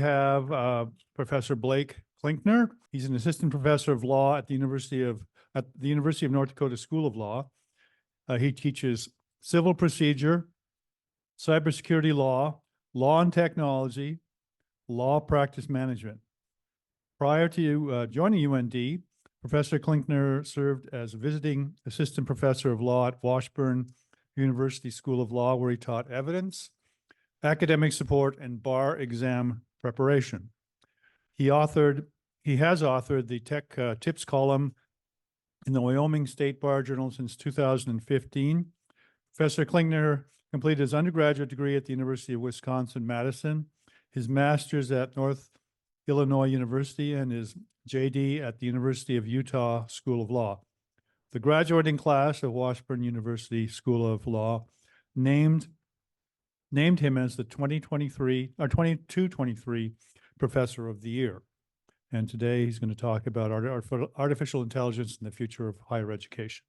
have Professor Blake Klinkner. He's an assistant professor of law at the University of North Dakota School of Law. He teaches civil procedure, cybersecurity law, law and technology, law practice management. Prior to joining UND, Professor Klinkner served as a visiting assistant professor of law at Washburn University School of Law, where he taught evidence, academic support, and bar exam preparation. He has authored the Tech Tips column in the Wyoming State Bar Journal since 2015. Professor Klinkner completed his undergraduate degree at the University of Wisconsin-Madison, his master's at North Illinois University, and his JD at the University of Utah School of Law. The graduating class of Washburn University School of Law named him as the 22-23 Professor of the Year. And today he's going to talk about artificial intelligence and the future of higher education.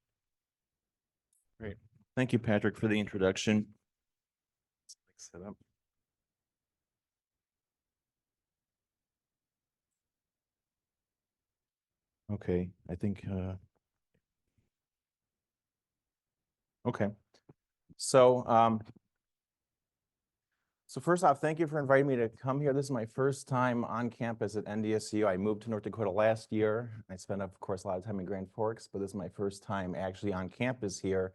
Great. Thank you, Patrick, for the introduction. Let's mix it up. Okay, I think, okay. So first off, thank you for inviting me to come here. This is my first time on campus at NDSU. I moved to North Dakota last year. I spent, of course, a lot of time in Grand Forks, but this is my first time actually on campus here.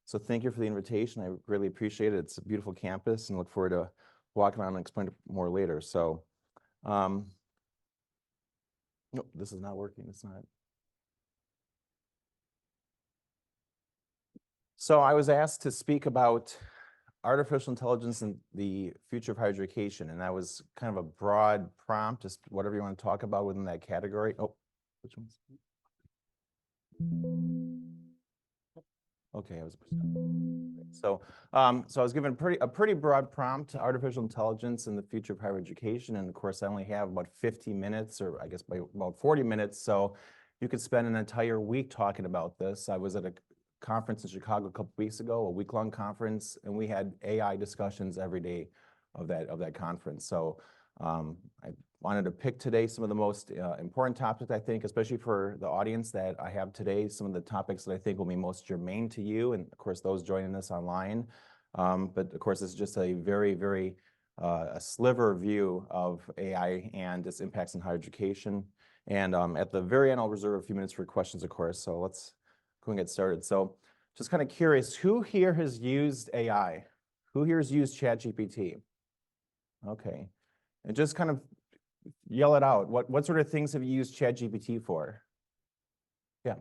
So thank you for the invitation. I really appreciate it. It's a beautiful campus and look forward to walking around and explain it more later. So, nope, this is not working. It's not. So I was asked to speak about artificial intelligence and the future of higher education, and that was kind of a broad prompt, just whatever you want to talk about within that category. Oh, which one's? Okay, I was. So I was given a pretty broad prompt: artificial intelligence and the future of higher education. And of course, I only have about 50 minutes, or I guess by about 40 minutes. So you could spend an entire week talking about this. I was at a conference in Chicago a couple weeks ago, a week-long conference, and we had AI discussions every day of that conference. So I wanted to pick today some of the most important topics, I think, especially for the audience that I have today, some of the topics that I think will be most germane to you, and of course those joining us online. But of course, this is just a very, very a sliver view of AI and its impacts in higher education. And at the very end, I'll reserve a few minutes for questions, of course. So let's go and get started. So just kind of curious, who here has used AI? Who here has used ChatGPT? Okay. And just kind of yell it out. What sort of things have you used ChatGPT for? Yeah.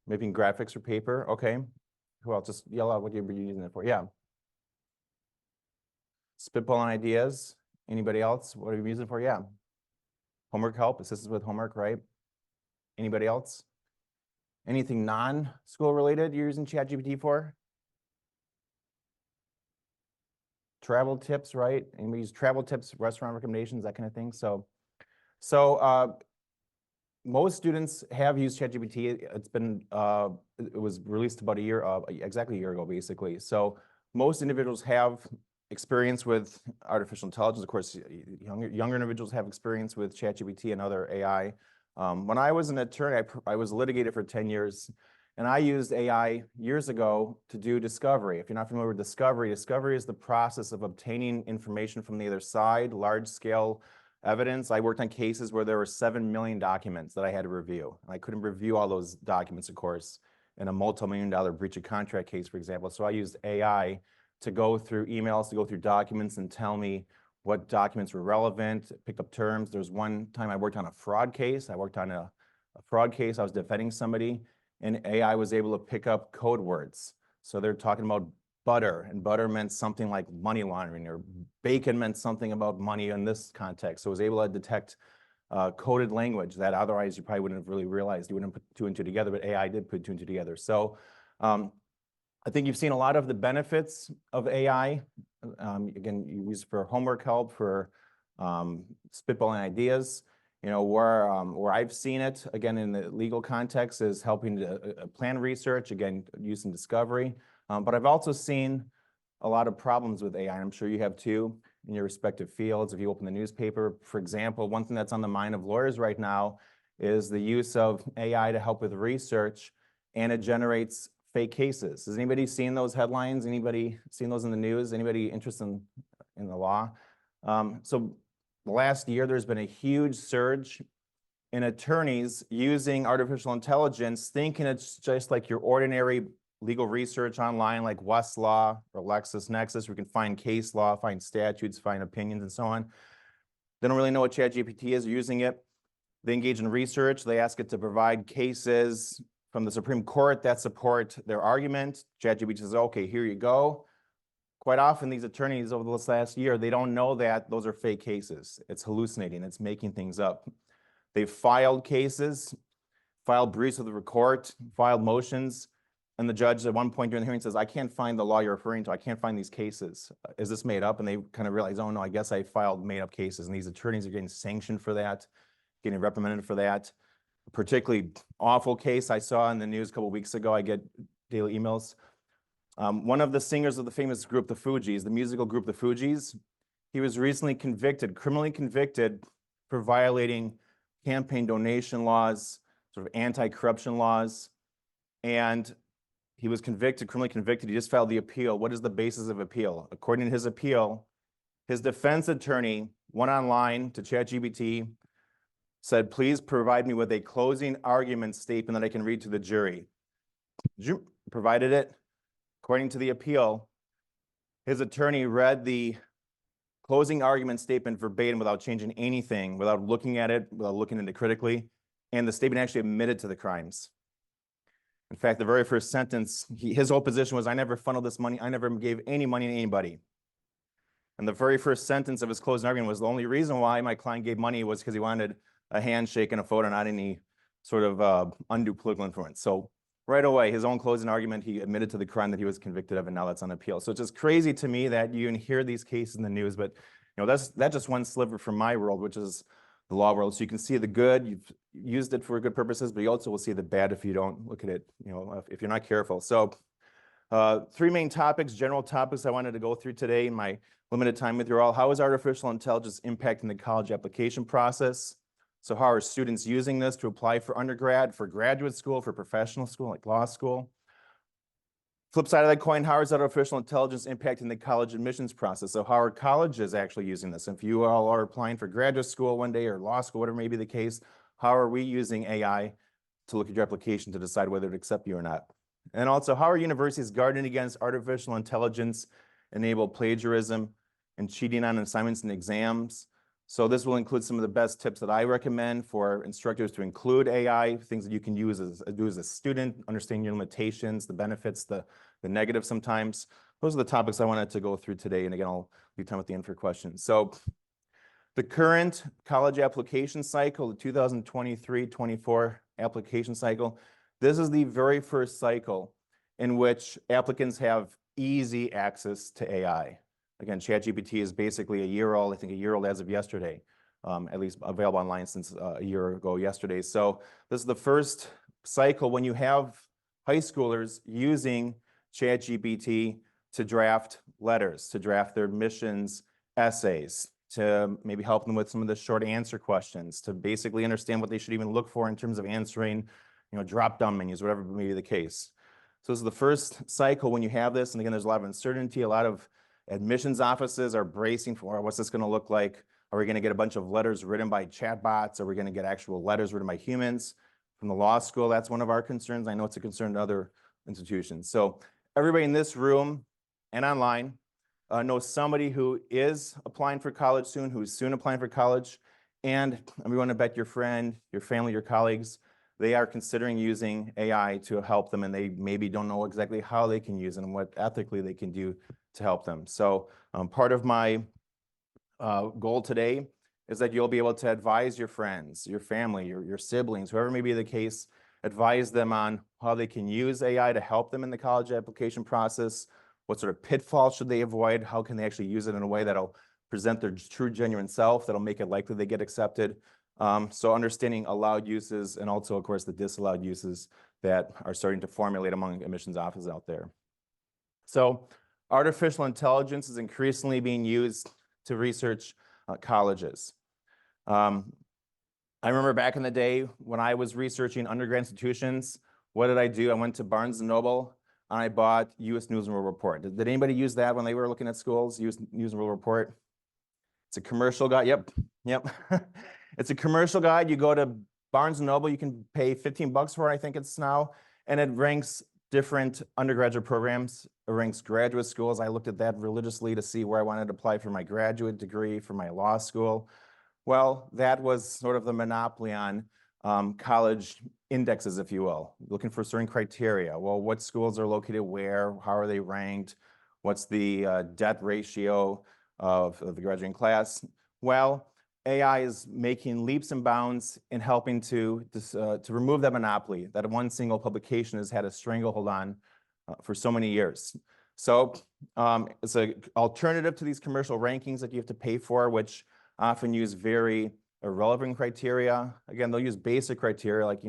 Maybe in graphics or paper. Okay. Who else? Just yell out what you're using it for. Yeah. Spitballing ideas. Anybody else? What are you using it for? Yeah. Homework help, assistance with homework, right? Anybody else? Anything non-school related you're using ChatGPT for? Travel tips, right? Anybody use travel tips, restaurant recommendations, that kind of thing? So most students have used ChatGPT. It's been, it was released about exactly a year ago, basically. So most individuals have experience with artificial intelligence. Of course, younger individuals have experience with ChatGPT and other AI. When I was an attorney, I was a litigator for 10 years, and I used AI years ago to do discovery. If you're not familiar with discovery, discovery is the process of obtaining information from the other side, large-scale evidence. I worked on cases where there were 7 million documents that I had to review. I couldn't review all those documents, of course, in a multi-million-dollar breach of contract case, for example. So I used AI to go through emails, to go through documents and tell me what documents were relevant, picked up terms. There's one time I worked on a fraud case. I worked on a fraud case. I was defending somebody, and AI was able to pick up code words. So they're talking about butter, and butter meant something like money laundering, or bacon meant something about money in this context. So it was able to detect coded language that otherwise you probably wouldn't have really realized. You wouldn't put two and two together, but AI did put two and two together. So I think you've seen a lot of the benefits of AI. Again, you use it for homework help, for spitballing ideas. You know, where I've seen it, again, in the legal context, is helping to plan research, again, using discovery. But I've also seen a lot of problems with AI, and I'm sure you have too. in your respective fields. If you open the newspaper, for example, one thing that's on the mind of lawyers right now is the use of AI to help with research, and it generates fake cases. Has anybody seen those headlines? Anybody seen those in the news? Anybody interested in the law? So last year, there's been a huge surge in attorneys using artificial intelligence, thinking it's just like your ordinary legal research online, like Westlaw or LexisNexis, where you can find case law, find statutes, find opinions, and so on. They don't really know what ChatGPT is. They're using it. They engage in research. They ask it to provide cases from the Supreme Court that support their argument. ChatGPT says, okay, here you go. Quite often, these attorneys over this last year, they don't know that those are fake cases. It's hallucinating. It's making things up. They've filed cases, filed briefs with the court, filed motions, and the judge at one point during the hearing says, I can't find the law you're referring to. I can't find these cases. Is this made up? And they kind of realize, oh no, I guess I filed made up cases. And these attorneys are getting sanctioned for that, getting reprimanded for that. A particularly awful case I saw in the news a couple of weeks ago. I get daily emails. One of the singers of the famous group, the Fugees, the musical group, the Fugees, he was recently convicted, criminally convicted for violating campaign donation laws, sort of anti-corruption laws. And he was convicted, criminally convicted. He just filed the appeal. What is the basis of appeal? According to his appeal, his defense attorney went online to ChatGPT, said, please provide me with a closing argument statement that I can read to the jury. Provided it. According to the appeal, his attorney read the closing argument statement verbatim without changing anything, without looking at it, without looking into it critically, and the statement actually admitted to the crimes. In fact, the very first sentence, his whole position was, I never funneled this money, I never gave any money to anybody. And the very first sentence of his closing argument was, the only reason why my client gave money was because he wanted a handshake and a photo, not any sort of undue political influence. So right away, his own closing argument, he admitted to the crime that he was convicted of, and now that's on appeal. So it's just crazy to me that you can hear these cases in the news, but that's just one sliver from my world, which is the law world. So you can see the good, you've used it for good purposes, but you also will see the bad if you don't look at it, if you're not careful. So three main topics, general topics I wanted to go through today in my limited time with you all. How is artificial intelligence impacting the college application process? So how are students using this to apply for undergrad, for graduate school, for professional school, like law school? Flip side of that coin, how is artificial intelligence impacting the college admissions process? So how are colleges actually using this? If you all are applying for graduate school one day or law school, whatever may be the case, how are we using AI to look at your application to decide whether to accept you or not? And also, how are universities guarding against artificial intelligence enabled plagiarism and cheating on assignments and exams? So this will include some of the best tips that I recommend for instructors to include AI, things that you can do as a student, understand your limitations, the benefits, the negatives sometimes. Those are the topics I wanted to go through today. And again, I'll leave time at the end for questions. So the current college application cycle, the 2023-24 application cycle, this is the very first cycle in which applicants have easy access to AI. Again, ChatGPT is basically a year old, I think a year old as of yesterday, at least available online since a year ago yesterday. So this is the first cycle when you have high schoolers using ChatGPT to draft letters, to draft their admissions essays, to maybe help them with some of the short answer questions, to basically understand what they should even look for in terms of answering, drop-down menus, whatever may be the case. So this is the first cycle when you have this. And again, there's a lot of uncertainty, a lot of admissions offices are bracing for what's this going to look like? Are we going to get a bunch of letters written by chatbots? Are we going to get actual letters written by humans? From the law school, that's one of our concerns. I know it's a concern to other institutions. So everybody in this room and online knows somebody who is applying for college soon, who's soon applying for college. And we want to bet your friend, your family, your colleagues, they are considering using AI to help them, and they maybe don't know exactly how they can use it and what ethically they can do to help them. So part of my goal today is that you'll be able to advise your friends, your family, your siblings, whoever may be the case, advise them on how they can use AI to help them in the college application process. What sort of pitfalls should they avoid? How can they actually use it in a way that'll present their true, genuine self, that'll make it likely they get accepted? So understanding allowed uses and also, of course, the disallowed uses that are starting to formulate among admissions offices out there. So artificial intelligence is increasingly being used to research colleges. I remember back in the day when I was researching undergrad institutions, what did I do? I went to Barnes & Noble and I bought U.S. News and World Report. Did anybody use that when they were looking at schools, U.S. News and World Report? It's a commercial guide. Yep. It's a commercial guide. You go to Barnes & Noble, you can pay 15 bucks for it, I think it's now, and it ranks different undergraduate programs. It ranks graduate schools. I looked at that religiously to see where I wanted to apply for my graduate degree, for my law school. Well, that was sort of the monopoly on college indexes, if you will, looking for certain criteria. Well, what schools are located where? How are they ranked? What's the debt ratio of the graduating class? Well, AI is making leaps and bounds in helping to remove that monopoly that one single publication has had a stranglehold on for so many years. So it's an alternative to these commercial rankings that you have to pay for, which often use very irrelevant criteria. Again, they'll use basic criteria like,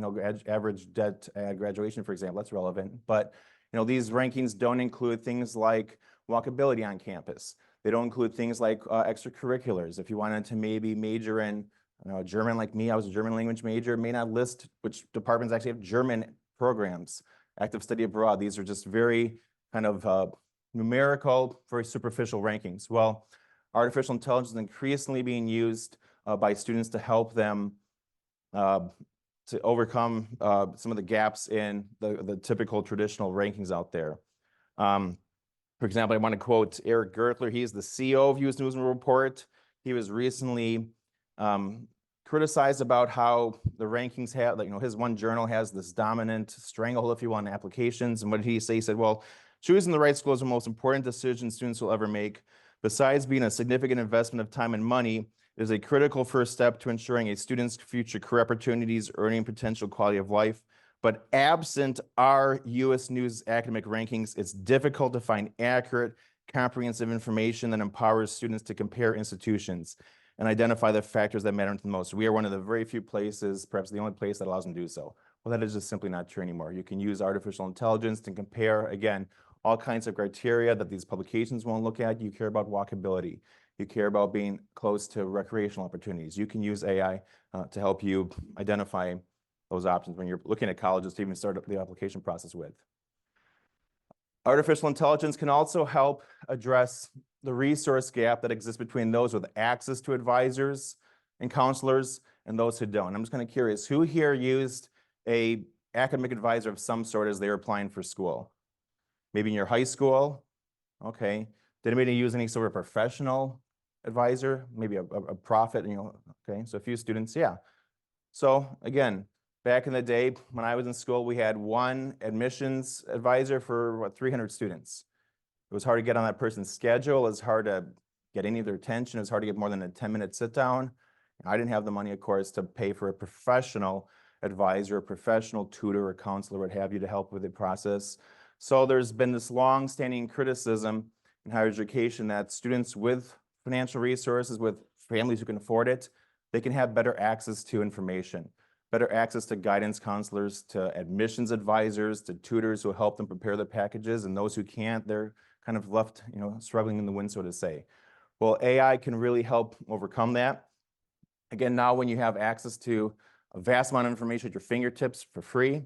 average debt at graduation, for example, that's relevant. But, these rankings don't include things like walkability on campus. They don't include things like extracurriculars. If you wanted to maybe major in German like me, I was a German language major, may not list which departments actually have German programs, active study abroad. These are just very kind of numerical, very superficial rankings. Well, artificial intelligence is increasingly being used by students to help them to overcome some of the gaps in the typical traditional rankings out there. For example, I want to quote Eric Gertler. He's the CEO of U.S. News and World Report. He was recently criticized about how the rankings have, his one journal has this dominant stranglehold, if you want, on applications. And what did he say? He said, well, choosing the right school is the most important decision students will ever make. Besides being a significant investment of time and money, it is a critical first step to ensuring a student's future career opportunities, earning potential, quality of life. But absent our U.S. News academic rankings, it's difficult to find accurate, comprehensive information that empowers students to compare institutions and identify the factors that matter the most. We are one of the very few places, perhaps the only place, that allows them to do so. Well, that is just simply not true anymore. You can use artificial intelligence to compare, again, all kinds of criteria that these publications won't look at. You care about walkability. You care about being close to recreational opportunities. You can use AI to help you identify those options when you're looking at colleges to even start the application process with. Artificial intelligence can also help address the resource gap that exists between those with access to advisors and counselors and those who don't. I'm just kind of curious, who here used an academic advisor of some sort as they were applying for school? Maybe in your high school? Okay. Did anybody use any sort of professional advisor? Maybe a profit, okay. So a few students, yeah. So again, back in the day when I was in school, we had one admissions advisor for 300 students. It was hard to get on that person's schedule. It was hard to get any of their attention. It was hard to get more than a 10-minute sit down. I didn't have the money, of course, to pay for a professional advisor, a professional tutor or counselor, what have you, to help with the process. So there's been this long-standing criticism in higher education that students with financial resources, with families who can afford it, they can have better access to information, better access to guidance counselors, to admissions advisors, to tutors who help them prepare the packages, and those who can't, they're kind of left, struggling in the wind, so to say. Well, AI can really help overcome that. Again, now when you have access to a vast amount of information at your fingertips for free,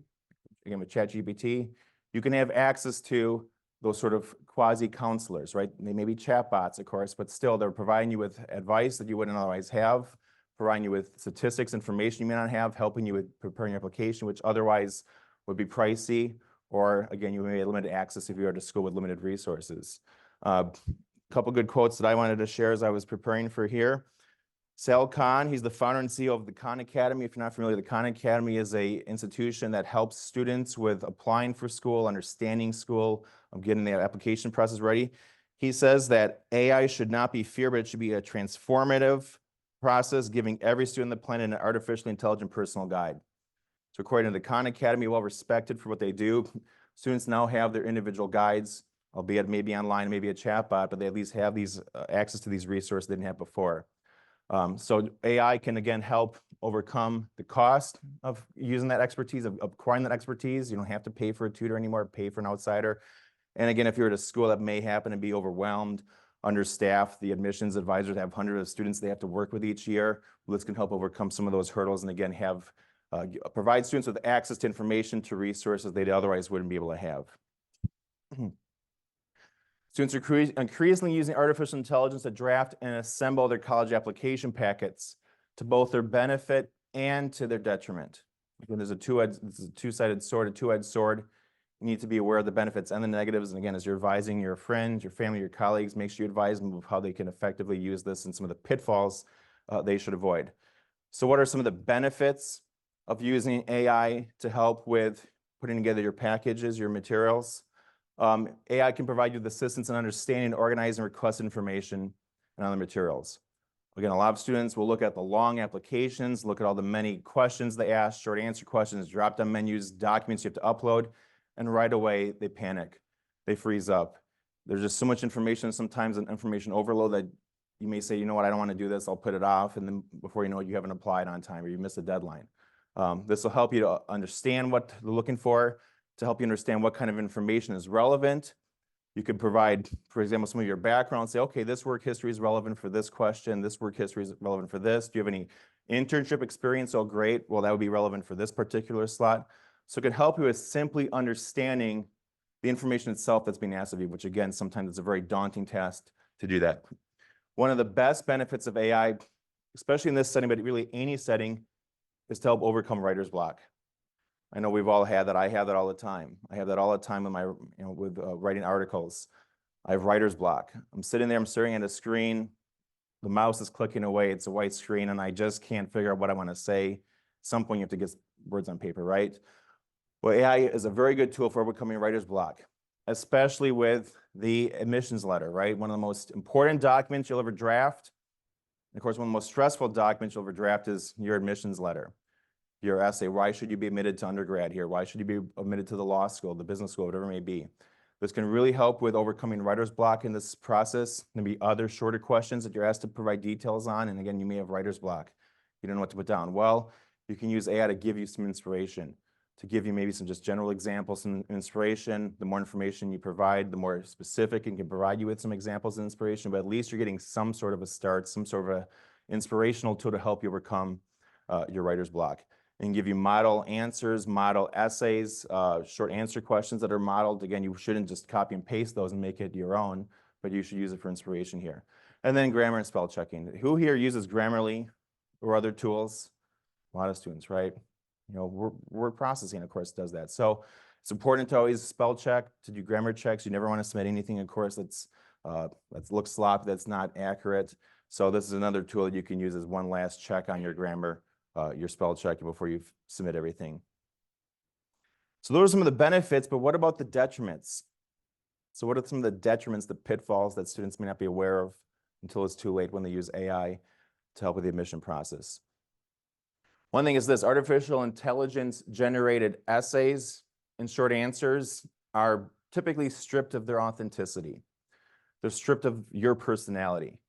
again with ChatGPT, you can have access to those sort of quasi-counselors, right? They may be chatbots, of course, but still they're providing you with advice that you wouldn't otherwise have, providing you with statistics, information you may not have, helping you with preparing your application, which otherwise would be pricey, or again, you may have limited access if you are to school with limited resources. A couple good quotes that I wanted to share as I was preparing for here. Sal Khan, he's the founder and CEO of the Khan Academy. If you're not familiar, the Khan Academy is an institution that helps students with applying for school, understanding school, getting the application process ready. He says that AI should not be fear, but it should be a transformative process, giving every student on the planet an artificially intelligent personal guide. So according to the Khan Academy, well respected for what they do, students now have their individual guides, albeit maybe online, maybe a chatbot, but they at least have these access to these resources they didn't have before. So AI can, again, help overcome the cost of using that expertise, of acquiring that expertise. You don't have to pay for a tutor anymore, pay for an outsider. And again, if you're at a school that may happen to be overwhelmed understaffed. The admissions advisors have hundreds of students they have to work with each year. This can help overcome some of those hurdles and again provide students with access to information, to resources they otherwise wouldn't be able to have. Students are increasingly using artificial intelligence to draft and assemble their college application packets to both their benefit and to their detriment. Again, there's a two-sided sword, a two-edged sword. You need to be aware of the benefits and the negatives. And again, as you're advising your friends, your family, your colleagues, make sure you advise them of how they can effectively use this and some of the pitfalls they should avoid. So what are some of the benefits of using AI to help with putting together your packages, your materials? AI can provide you with assistance in understanding, organizing, requesting information and other materials. Again, a lot of students will look at the long applications, look at all the many questions they ask, short answer questions, drop-down menus, documents you have to upload, and right away they panic. They freeze up. There's just so much information, sometimes an information overload that you may say, you know what, I don't want to do this, I'll put it off, and then before you know it, you haven't applied on time or you missed a deadline. This will help you to understand what they're looking for, to help you understand what kind of information is relevant. You could provide, for example, some of your background, say, okay, this work history is relevant for this question, this work history is relevant for this. Do you have any internship experience? Oh, great. Well, that would be relevant for this particular slot. So it can help you with simply understanding the information itself that's being asked of you, which again, sometimes it's a very daunting task to do that. One of the best benefits of AI, especially in this setting, but really any setting, is to help overcome writer's block. I know we've all had that. I have that all the time. I have that all the time with my, with writing articles. I have writer's block. I'm sitting there, I'm staring at a screen. The mouse is clicking away. It's a white screen, and I just can't figure out what I want to say. At some point, you have to get words on paper, right? Well, AI is a very good tool for overcoming writer's block, especially with the admissions letter, right? One of the most important documents you'll ever draft. And of course, one of the most stressful documents you'll ever draft is your admissions letter. Your essay, why should you be admitted to undergrad here? Why should you be admitted to the law school, the business school, whatever it may be? This can really help with overcoming writer's block in this process. There'll be other shorter questions that you're asked to provide details on. And again, you may have writer's block. You don't know what to put down. Well, you can use AI to give you some inspiration, to give you maybe some just general examples, some inspiration. The more information you provide, the more specific it can provide you with some examples and inspiration, but at least you're getting some sort of a start, some sort of a inspirational tool to help you overcome your writer's block. And give you model answers, model essays, short answer questions that are modeled. Again, you shouldn't just copy and paste those and make it your own, but you should use it for inspiration here. And then grammar and spell checking. Who here uses Grammarly or other tools? A lot of students, right? You know, word processing, of course, does that. So it's important to always spell check, to do grammar checks. You never want to submit anything, of course, that looks sloppy, that's not accurate. So this is another tool that you can use as one last check on your grammar, your spell check before you submit everything. So those are some of the benefits, but what about the detriments? So what are some of the detriments, the pitfalls that students may not be aware of until it's too late when they use AI to help with the admission process? One thing is this: artificial intelligence generated essays and short answers are typically stripped of their authenticity. They're stripped of your personality.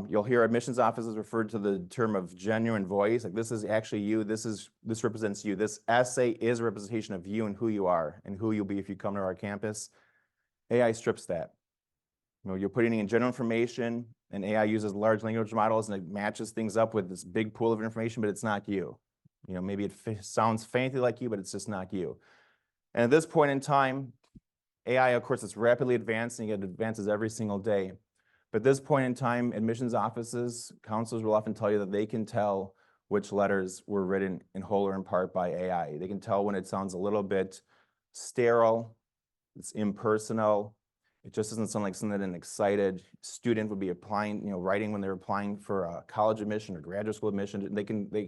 You'll hear admissions offices refer to the term of genuine voice. Like, this is actually you. This represents you. This essay is a representation of you and who you are and who you'll be if you come to our campus. AI strips that. You know, you're putting in general information, and AI uses large language models, and it matches things up with this big pool of information, but it's not you. You know, maybe it sounds faintly like you, but it's just not you. And at this point in time, AI, of course, it's rapidly advancing. It advances every single day. But at this point in time, admissions offices, counselors will often tell you that they can tell which letters were written in whole or in part by AI. They can tell when it sounds a little bit sterile, it's impersonal. It just doesn't sound like something that an excited student would be applying, you know, writing when they're applying for a college admission or graduate school admission.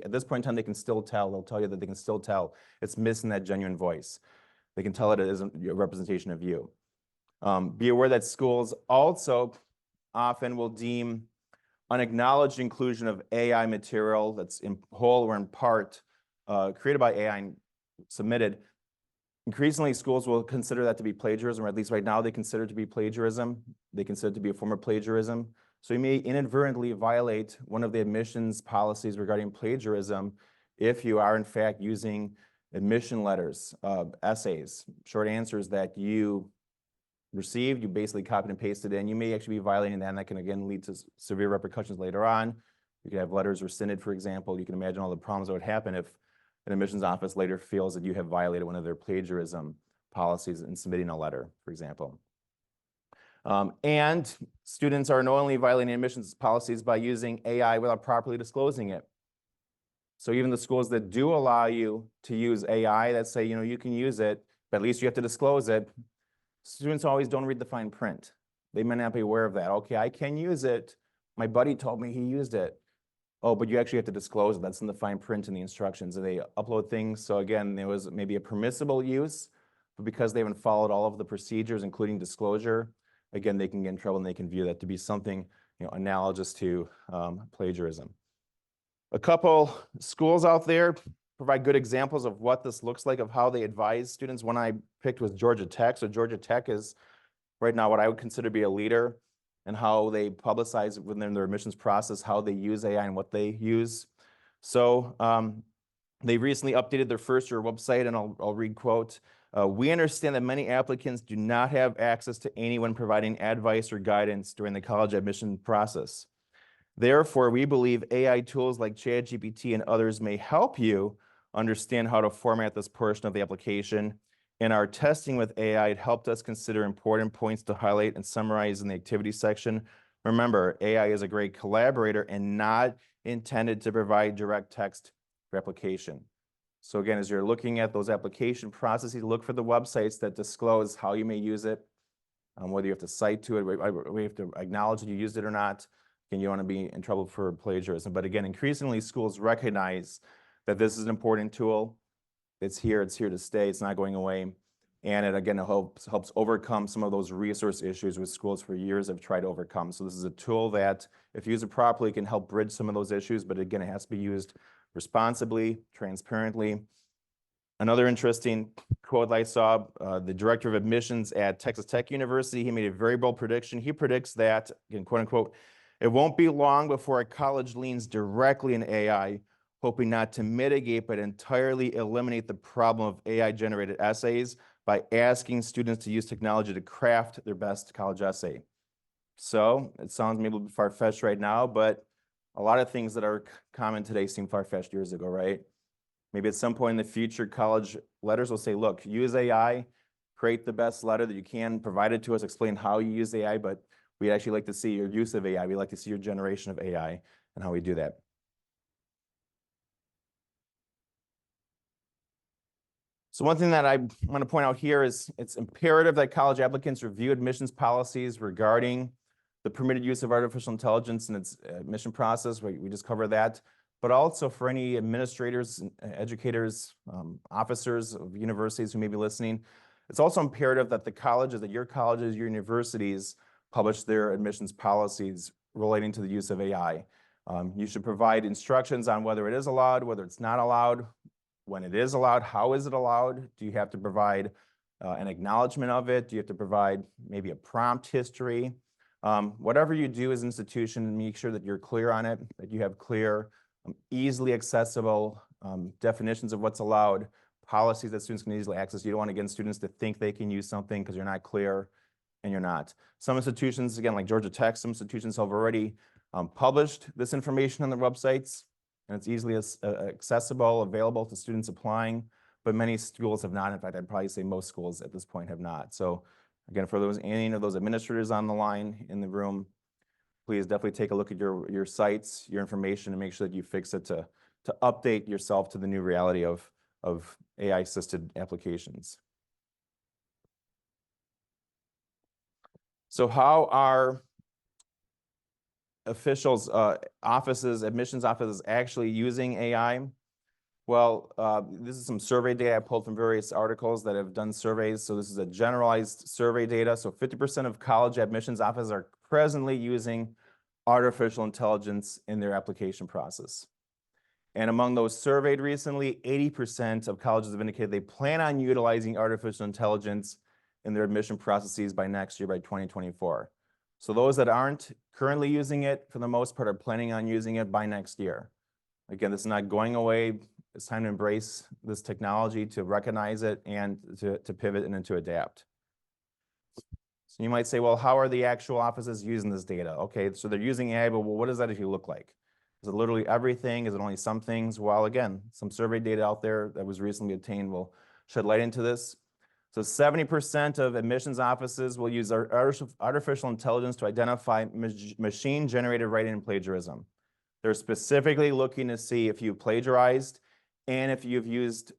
At this point in time, they can still tell. They'll tell you that they can still tell it's missing that genuine voice. They can tell it isn't a representation of you. Be aware that schools also often will deem unacknowledged inclusion of AI material that's in whole or in part created by AI and submitted. Increasingly, schools will consider that to be plagiarism, or at least right now they consider it to be plagiarism. They consider it to be a form of plagiarism. So you may inadvertently violate one of the admissions policies regarding plagiarism if you are in fact using admission letters, essays, short answers that you received, you basically copy and paste it in. You may actually be violating that, and that can again lead to severe repercussions later on. You could have letters rescinded, for example. You can imagine all the problems that would happen if an admissions office later feels that you have violated one of their plagiarism policies in submitting a letter, for example. And students are not only violating admissions policies by using AI without properly disclosing it. So even the schools that do allow you to use AI that say, you can use it, but at least you have to disclose it, students always don't read the fine print. They may not be aware of that. Okay, I can use it. My buddy told me he used it. Oh, but you actually have to disclose it. That's in the fine print in the instructions. And they upload things. So again, there was maybe a permissible use, but because they haven't followed all of the procedures, including disclosure, again, they can get in trouble and they can view that to be something analogous to plagiarism. A couple schools out there provide good examples of what this looks like, of how they advise students. One I picked was Georgia Tech. So Georgia Tech is right now what I would consider to be a leader in how they publicize within their admissions process, how they use AI and what they use. So they recently updated their first-year website, and I'll read quote, "We understand that many applicants do not have access to anyone providing advice or guidance during the college admission process. Therefore, we believe AI tools like ChatGPT and others may help you understand how to format this portion of the application. In our testing with AI, it helped us consider important points to highlight and summarize in the activity section. Remember, AI is a great collaborator and not intended to provide direct text replication." So again, as you're looking at those application processes, look for the websites that disclose how you may use it, whether you have to cite to it, we have to acknowledge that you used it or not, and you don't want to be in trouble for plagiarism. But again, increasingly schools recognize that this is an important tool. It's here to stay, it's not going away. And it again, it helps overcome some of those resource issues with schools for years have tried to overcome. So this is a tool that, if used properly, can help bridge some of those issues, but again, it has to be used responsibly, transparently. Another interesting quote I saw, the director of admissions at Texas Tech University, he made a very bold prediction. He predicts that, again, quote unquote, "It won't be long before a college leans directly in AI, hoping not to mitigate but entirely eliminate the problem of AI-generated essays by asking students to use technology to craft their best college essay." So it sounds maybe a little far-fetched right now, but a lot of things that are common today seem far-fetched years ago, right? Maybe at some point in the future, college letters will say, look, use AI, create the best letter that you can, provide it to us, explain how you use AI, but we'd actually like to see your use of AI. We'd like to see your generation of AI and how we do that. So one thing that I want to point out here is it's imperative that college applicants review admissions policies regarding the permitted use of artificial intelligence in its admission process. We just covered that. But also for any administrators, educators, officers of universities who may be listening, it's also imperative that the colleges, that your colleges, your universities publish their admissions policies relating to the use of AI. You should provide instructions on whether it is allowed, whether it's not allowed, when it is allowed, how is it allowed? Do you have to provide an acknowledgement of it? Do you have to provide maybe a prompt history? Whatever you do as an institution, make sure that you're clear on it, that you have clear, easily accessible definitions of what's allowed, policies that students can easily access. You don't want to get students to think they can use something because you're not clear and you're not. Some institutions, again, like Georgia Tech, some institutions have already published this information on their websites, and it's easily accessible, available to students applying, but many schools have not. In fact, I'd probably say most schools at this point have not. So again, for any of those administrators on the line in the room, please definitely take a look at your sites, your information, and make sure that you fix it to update yourself to the new reality of AI-assisted applications. So how are officials, offices, admissions offices actually using AI? Well, this is some survey data I pulled from various articles that have done surveys. So this is a generalized survey data. So 50% of college admissions offices are presently using artificial intelligence in their application process. And among those surveyed recently, 80% of colleges have indicated they plan on utilizing artificial intelligence in their admission processes by next year, by 2024. So those that aren't currently using it, for the most part, are planning on using it by next year. Again, this is not going away. It's time to embrace this technology, to recognize it, and to pivot and to adapt. So you might say, well, how are the actual offices using this data? Okay, so they're using AI, but well, what does that actually look like? Is it literally everything? Is it only some things? Well, again, some survey data out there that was recently obtained will shed light into this. So 70% of admissions offices will use artificial intelligence to identify machine-generated writing and plagiarism. They're specifically looking to see if you plagiarized and if you've used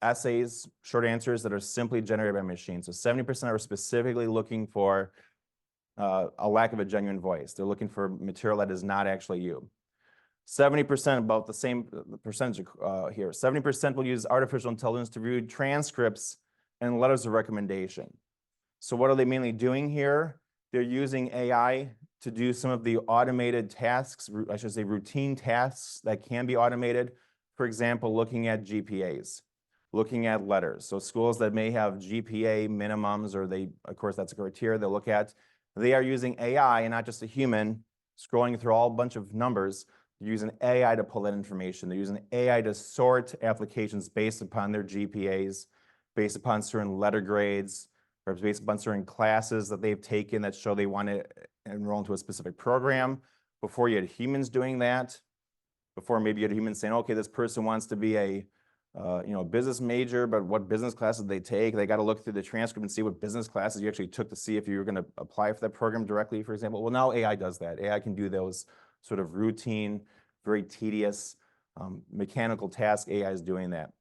essays, short answers that are simply generated by machines. So 70% are specifically looking for a lack of a genuine voice. They're looking for material that is not actually you. 70%, about the same percentage here, 70% will use artificial intelligence to review transcripts and letters of recommendation. So what are they mainly doing here? They're using AI to do some of the automated tasks, I should say routine tasks that can be automated. For example, looking at GPAs, looking at letters. So schools that may have GPA minimums, or they, of course, that's a criteria they look at. They are using AI and not just a human scrolling through all a bunch of numbers. They're using AI to pull that information. They're using AI to sort applications based upon their GPAs, based upon certain letter grades, or based upon certain classes that they've taken that show they want to enroll into a specific program. Before you had humans doing that, before maybe you had humans saying, okay, this person wants to be a business major, but what business classes they take? They got to look through the transcript and see what business classes you actually took to see if you were going to apply for that program directly, for example. Well, now AI does that. AI can do those sort of routine, very tedious, mechanical tasks. AI is doing that.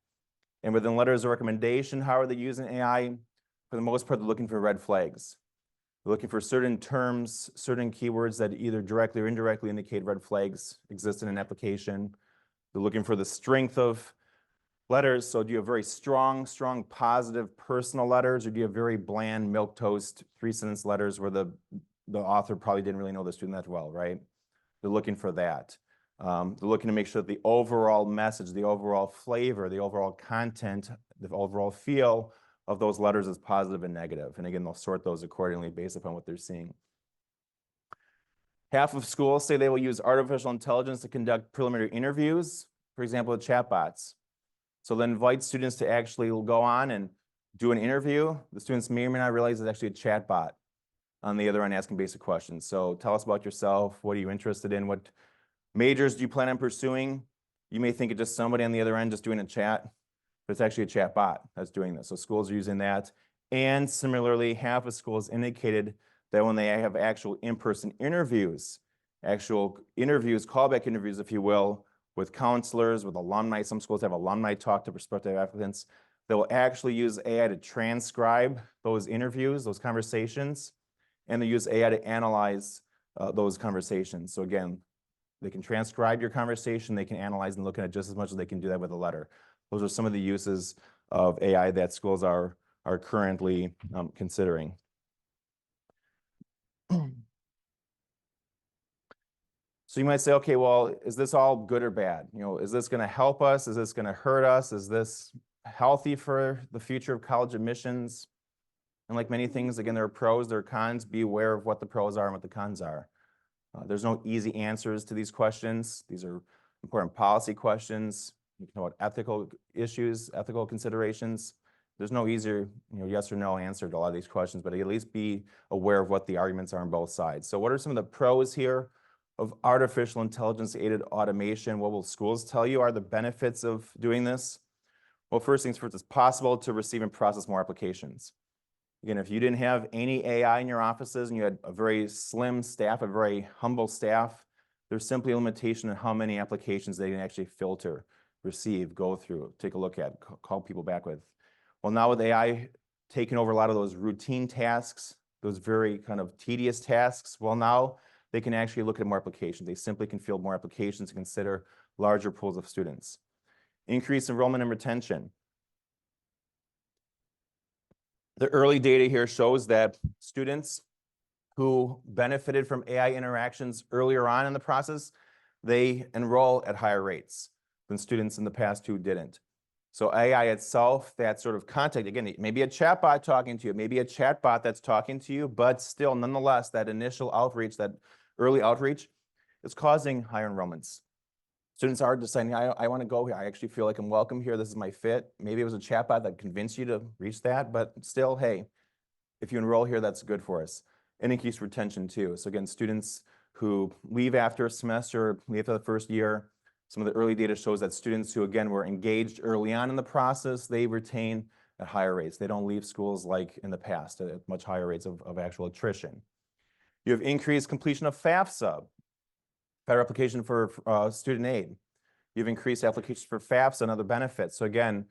And within letters of recommendation, how are they using AI? For the most part, they're looking for red flags. They're looking for certain terms, certain keywords that either directly or indirectly indicate red flags exist in an application. They're looking for the strength of letters. So do you have very strong, positive personal letters, or do you have very bland, milquetoast, 3-sentence letters where the author probably didn't really know the student that well, right? They're looking for that. They're looking to make sure that the overall message, the overall flavor, the overall content, the overall feel of those letters is positive and negative. And again, they'll sort those accordingly based upon what they're seeing. Half of schools say they will use artificial intelligence to conduct preliminary interviews, for example, with chatbots. So they'll invite students to actually go on and do an interview. The students may or may not realize it's actually a chatbot on the other end asking basic questions. So tell us about yourself. What are you interested in? What majors do you plan on pursuing? You may think it's just somebody on the other end just doing a chat, but it's actually a chat bot that's doing this. So schools are using that. And similarly, half of schools indicated that when they have actual in-person interviews, callback interviews, if you will, with counselors, with alumni, some schools have alumni talk to prospective applicants, they will actually use AI to transcribe those interviews, those conversations, and they use AI to analyze those conversations. So again, they can transcribe your conversation, they can analyze and look at it just as much as they can do that with a letter. Those are some of the uses of AI that schools are currently considering. So you might say, okay, well, is this all good or bad? Is this going to help us? Is this going to hurt us? Is this healthy for the future of college admissions? And like many things, again, there are pros, there are cons. Be aware of what the pros are and what the cons are. There's no easy answers to these questions. These are important policy questions. You can know about ethical issues, ethical considerations. There's no easier, yes or no answer to a lot of these questions, but at least be aware of what the arguments are on both sides. So what are some of the pros here of artificial intelligence aided automation? What will schools tell you are the benefits of doing this? Well, first things first, it's possible to receive and process more applications. Again, if you didn't have any AI in your offices and you had a very slim staff, a very humble staff, there's simply a limitation on how many applications they can actually filter, receive, go through, take a look at, call people back with. Well, now with AI taking over a lot of those routine tasks, those very kind of tedious tasks, well, now they can actually look at more applications. They simply can field more applications to consider larger pools of students. Increase enrollment and retention. The early data here shows that students who benefited from AI interactions earlier on in the process, they enroll at higher rates than students in the past who didn't. So AI itself, that sort of contact, again, maybe a chatbot talking to you, maybe a chatbot that's talking to you, but still, nonetheless, that initial outreach, that early outreach is causing higher enrollments. Students are deciding, I want to go here. I actually feel like I'm welcome here. This is my fit. Maybe it was a chatbot that convinced you to reach that, but still, hey, if you enroll here, that's good for us. And increased retention too. So again, students who leave after a semester, leave after the first year, some of the early data shows that students who, again, were engaged early on in the process, they retain at higher rates. They don't leave schools like in the past at much higher rates of actual attrition. You have increased completion of FAFSA, better application for student aid. You've increased applications for FAFSA and other benefits. So again,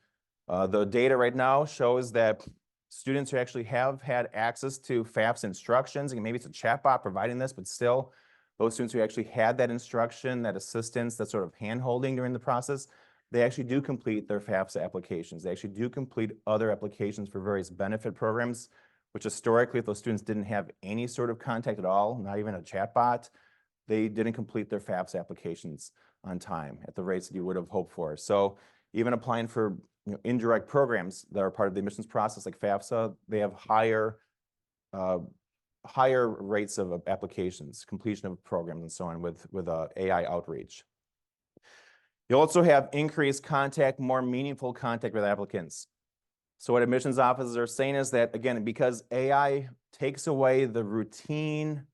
the data right now shows that students who actually have had access to FAFSA instructions, and maybe it's a chatbot providing this, but still, those students who actually had that instruction, that assistance, that sort of hand-holding during the process, they actually do complete their FAFSA applications. They actually do complete other applications for various benefit programs, which historically, if those students didn't have any sort of contact at all, not even a chatbot, they didn't complete their FAFSA applications on time at the rates that you would have hoped for. So even applying for indirect programs that are part of the admissions process like FAFSA, they have higher rates of applications, completion of programs and so on with AI outreach. You also have increased contact, more meaningful contact with applicants. So what admissions officers are saying is that, again, because AI takes away the routine,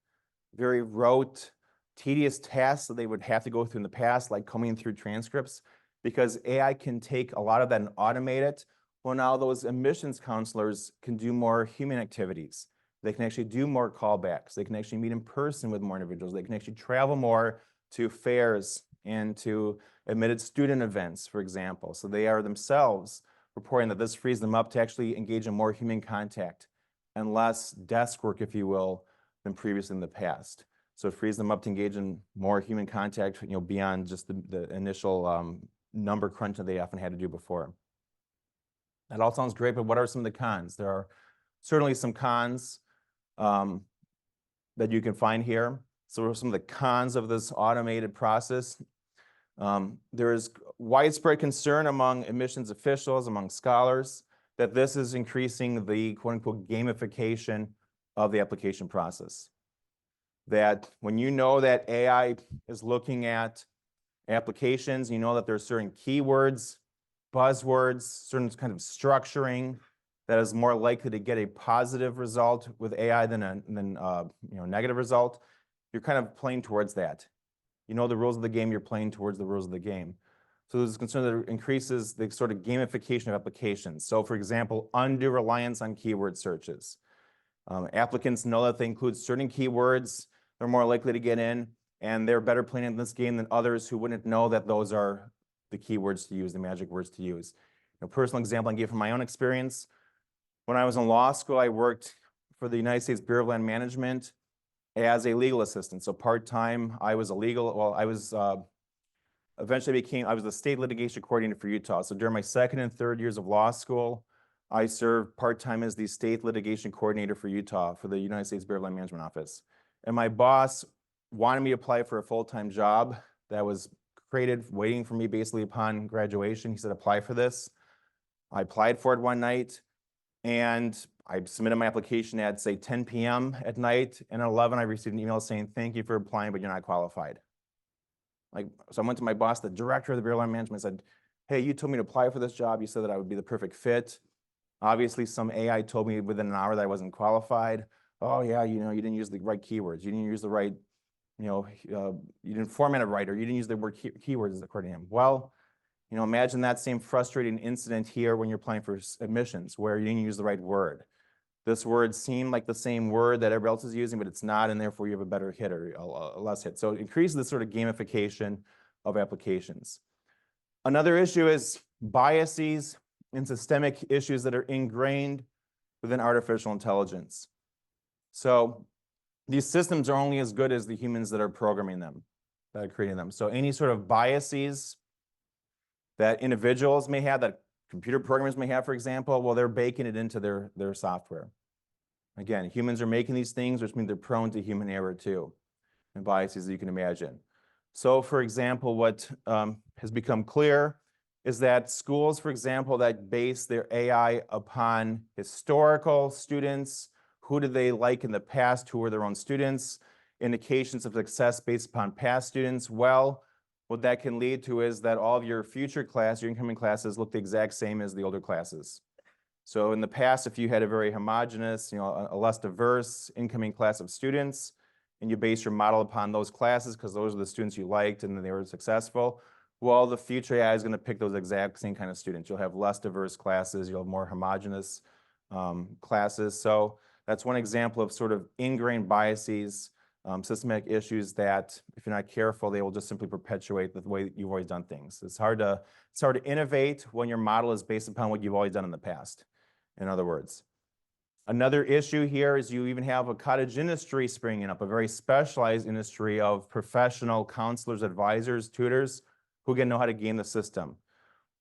very rote, tedious tasks that they would have to go through in the past, like combing through transcripts, because AI can take a lot of that and automate it. Well, now those admissions counselors can do more human activities. They can actually do more callbacks. They can actually meet in person with more individuals. They can actually travel more to fairs and to admitted student events, for example. So they are themselves reporting that this frees them up to actually engage in more human contact and less desk work, if you will, than previously in the past. So it frees them up to engage in more human contact, beyond just the initial number crunch that they often had to do before. That all sounds great, but what are some of the cons? There are certainly some cons that you can find here. So what are some of the cons of this automated process? There is widespread concern among admissions officials, among scholars, that this is increasing the quote-unquote gamification of the application process. That when you know that AI is looking at applications, you know that there are certain keywords, buzzwords, certain kind of structuring that is more likely to get a positive result with AI than a negative result, you're kind of playing towards that. You know the rules of the game, you're playing towards the rules of the game. So there's a concern that it increases the sort of gamification of applications. So for example, undue reliance on keyword searches. Applicants know that if they include certain keywords, they're more likely to get in, and they're better playing in this game than others who wouldn't know that those are the keywords to use, the magic words to use. A personal example I can give from my own experience. When I was in law school, I worked for the United States Bureau of Land Management as a legal assistant. So part-time, I was eventually I was the state litigation coordinator for Utah. So during my second and third years of law school, I served part-time as the state litigation coordinator for Utah for the United States Bureau of Land Management office. And my boss wanted me to apply for a full-time job that was created waiting for me basically upon graduation. He said, apply for this. I applied for it one night and I submitted my application at, say, 10 p.m. at night, and at 11, I received an email saying, thank you for applying, but you're not qualified. So I went to my boss, the director of the Bureau of Land Management, and said, hey, you told me to apply for this job. You said that I would be the perfect fit. Obviously, some AI told me within an hour that I wasn't qualified. Oh, yeah, you didn't use the right keywords. You didn't use the right, you didn't format it right, or you didn't use the word keywords according to him. Well, imagine that same frustrating incident here when you're applying for admissions, where you didn't use the right word. This word seemed like the same word that everybody else is using, but it's not, and therefore you have a better hit or a less hit. So it increases the sort of gamification of applications. Another issue is biases and systemic issues that are ingrained within artificial intelligence. So these systems are only as good as the humans that are programming them, that are creating them. So any sort of biases that individuals may have, that computer programmers may have, for example, well, they're baking it into their software. Again, humans are making these things, which means they're prone to human error too, and biases that you can imagine. So, for example, what has become clear is that schools, for example, that base their AI upon historical students, who did they like in the past, who were their own students, indications of success based upon past students, well, what that can lead to is that all of your future class, your incoming classes look the exact same as the older classes. So in the past, if you had a very homogeneous, a less diverse incoming class of students, and you base your model upon those classes because those are the students you liked and they were successful, well, the future AI is going to pick those exact same kind of students. You'll have less diverse classes. You'll have more homogeneous classes. So that's one example of sort of ingrained biases, systematic issues that, if you're not careful, they will just simply perpetuate the way you've always done things. It's hard to innovate when your model is based upon what you've always done in the past, in other words. Another issue here is you even have a cottage industry springing up, a very specialized industry of professional counselors, advisors, tutors, who again know how to game the system.